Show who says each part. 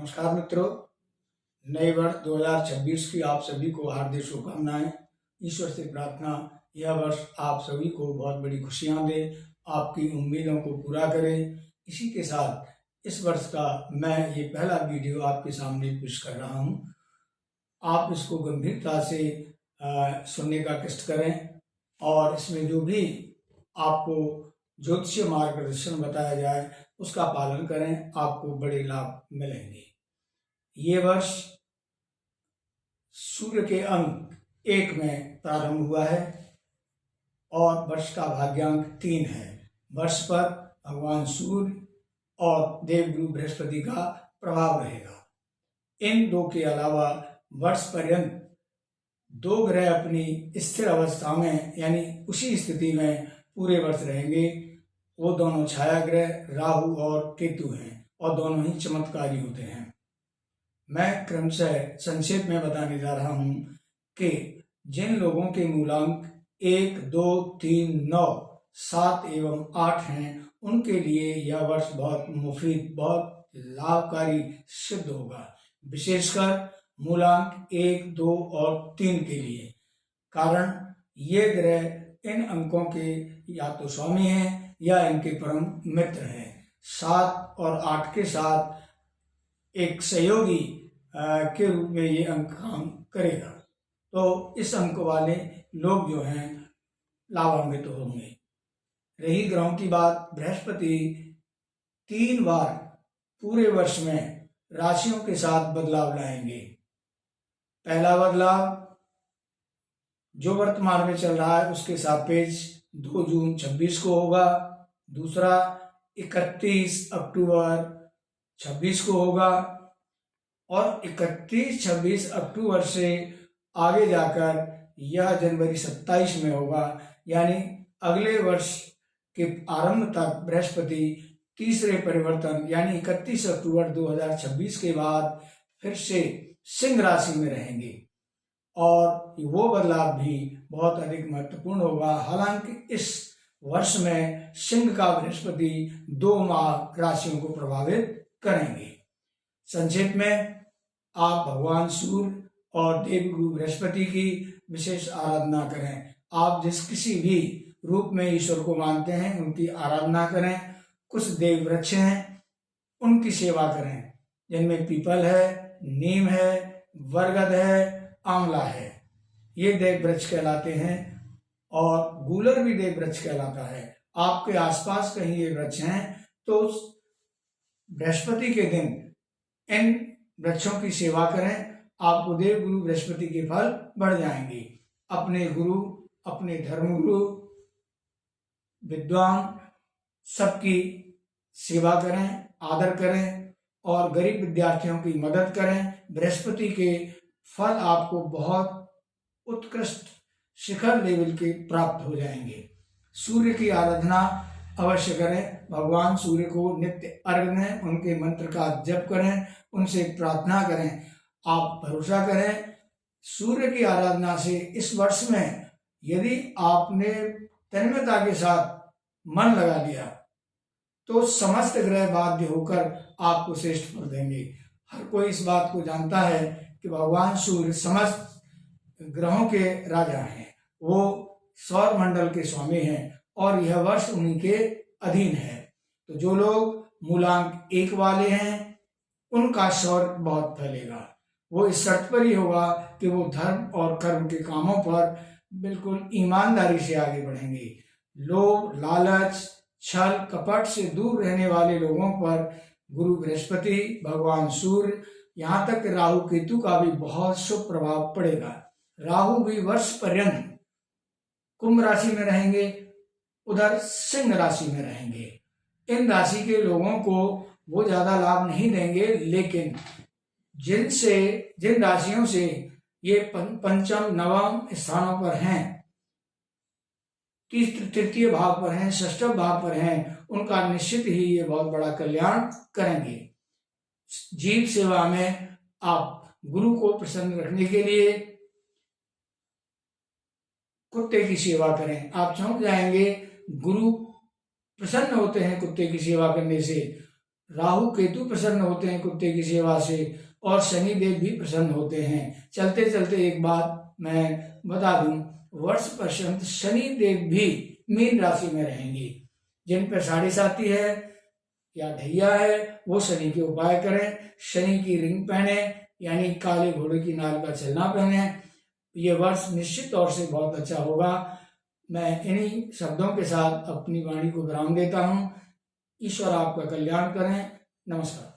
Speaker 1: नमस्कार मित्रों, नए वर्ष 2026 की आप सभी को हार्दिक शुभकामनाएं। ईश्वर से प्रार्थना यह वर्ष आप सभी को बहुत बड़ी खुशियां दे, आपकी उम्मीदों को पूरा करे। इसी के साथ इस वर्ष का मैं ये पहला वीडियो आपके सामने पेश कर रहा हूं। आप इसको गंभीरता से सुनने का कष्ट करें और इसमें जो भी आपको ज्योतिषीय मार्गदर्शन बताया जाए उसका पालन करें, आपको बड़े लाभ मिलेंगे। ये वर्ष सूर्य के अंक 1 में प्रारंभ हुआ है और वर्ष का भाग्यांक 3 है। वर्ष पर भगवान सूर्य और देवगुरु बृहस्पति का प्रभाव रहेगा। इन दो के अलावा वर्ष पर्यंत दो ग्रह अपनी स्थिर अवस्था में यानी उसी स्थिति में पूरे वर्ष रहेंगे। वो दोनों छाया ग्रह राहु और केतु हैं और दोनों ही चमत्कारी होते हैं। मैं क्रमशः संक्षेप में बताने जा रहा हूं कि जिन लोगों के मूलांक 1, 2, 3, 9, 7 एवं 8 हैं उनके लिए यह वर्ष बहुत मुफीद, बहुत लाभकारी सिद्ध होगा, विशेषकर मूलांक 1, 2 और 3 के लिए। कारण ये ग्रह इन अंकों के या तो स्वामी हैं या इनके परम मित्र हैं। 7 और 8 के साथ एक सहयोगी के रूप में ये अंक काम करेगा, तो इस अंक वाले लोग जो हैं लाभान्वित होंगे। रही ग्रहों की बात, बृहस्पति 3 बार पूरे वर्ष में राशियों के साथ बदलाव लाएंगे। पहला बदलाव जो वर्तमान में चल रहा है उसके सापेक्ष 2 जून 26 को होगा। दूसरा 31 अक्टूबर 26 को होगा और 31-26 अक्टूबर से आगे जाकर यह जनवरी 27 में होगा। यानी अगले वर्ष के आरंभ तक बृहस्पति तीसरे परिवर्तन यानी 31 अक्टूबर 2026 के बाद फिर से सिंह राशि में रहेंगे और वो बदलाव भी बहुत अधिक महत्वपूर्ण होगा। हालांकि इस वर्ष में सिंह का बृहस्पति 2 माह राशियों को प्रभावित करेंगे। संक्षेप में आप भगवान सूर्य और देवगुरु बृहस्पति की विशेष आराधना करें। आप जिस किसी भी रूप में ईश्वर को मानते हैं उनकी आराधना करें। कुछ देव वृक्ष हैं उनकी सेवा करें, जिनमें पीपल है, नीम है, बरगद है, आंवला है, ये देव वृक्ष कहलाते हैं और गूलर भी देव वृक्ष कहलाता है। आपके आसपास कहीं ये वृक्ष हैं तो बृहस्पति के दिन इन वृक्षों की सेवा करें, आपको देव गुरु बृहस्पति के फल बढ़ जाएंगे। अपने गुरु, अपने धर्मगुरु, विद्वान सबकी सेवा करें, आदर करें और गरीब विद्यार्थियों की मदद करें। बृहस्पति के फल आपको बहुत उत्कृष्ट शिखर लेवल के प्राप्त हो जाएंगे। सूर्य की आराधना अवश्य करें। भगवान सूर्य को नित्य अर्घ्य दें, उनके मंत्र का जप करें, उनसे प्रार्थना करें। आप भरोसा करें सूर्य की आराधना से इस वर्ष में यदि आपने तन्मयता के साथ मन लगा दिया तो समस्त ग्रह बाध्य होकर आपको श्रेष्ठ फल देंगे। हर कोई इस बात को जानता है कि भगवान सूर्य समस्त ग्रहों के राजा हैं, वो सौर मंडल के स्वामी हैं और यह वर्ष उन्हीं के अधीन है। तो जो लोग मूलांक 1 वाले हैं उनका शौर्य बहुत फैलेगा। वो इस शर्त पर ही होगा कि वो धर्म और कर्म के कामों पर बिल्कुल ईमानदारी से आगे बढ़ेंगे। लोभ, लालच, छल, कपट से दूर रहने वाले लोगों पर गुरु बृहस्पति, भगवान सूर्य, यहाँ तक राहु केतु का भी बहुत शुभ प्रभाव पड़ेगा। राहु भी वर्ष पर्यंत कुंभ राशि में रहेंगे, उधर सिंह राशि में रहेंगे। इन राशि के लोगों को वो ज्यादा लाभ नहीं देंगे, लेकिन जिन राशियों से ये पंचम नवम स्थानों पर हैं, तृतीय भाव पर हैं, षष्ठम भाव पर हैं, उनका निश्चित ही ये बहुत बड़ा कल्याण करेंगे। जीव सेवा में आप गुरु को प्रसन्न रखने के लिए कुत्ते की सेवा करें। आप चौंक जाएंगे, गुरु प्रसन्न होते हैं कुत्ते की सेवा करने से। राहु केतु प्रसन्न होते हैं कुत्ते की सेवा से, और शनि देव भी प्रसन्न होते हैं। चलते चलते एक बात मैं बता दूं, वर्ष पर्यंत शनि देव भी मीन राशि में रहेंगे। जिन पर साढ़े साती है या ढैया है वो शनि के उपाय करें, शनि की रिंग पहने, यानी काले घोड़े की नाल का छलना पहने। ये वर्ष निश्चित तौर से बहुत अच्छा होगा। मैं इन्हीं शब्दों के साथ अपनी वाणी को विराम देता हूँ। ईश्वर आपका कल्याण करें। नमस्कार।